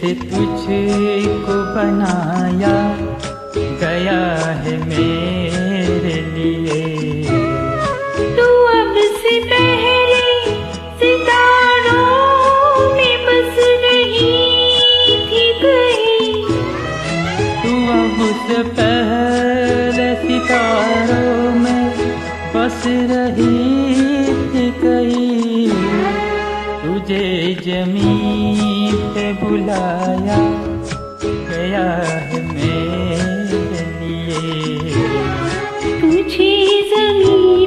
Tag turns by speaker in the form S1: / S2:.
S1: से तुझको बनाया गया है मेरे लिए।
S2: तू अब से पहले सितारों में बस रही थी कहीं।
S1: तू अब से पहले सितारों में बस रही थी कहीं। तुझे ज़मीन पे बुलाया गया है मेरे लिए।
S2: तुझे ज़मीन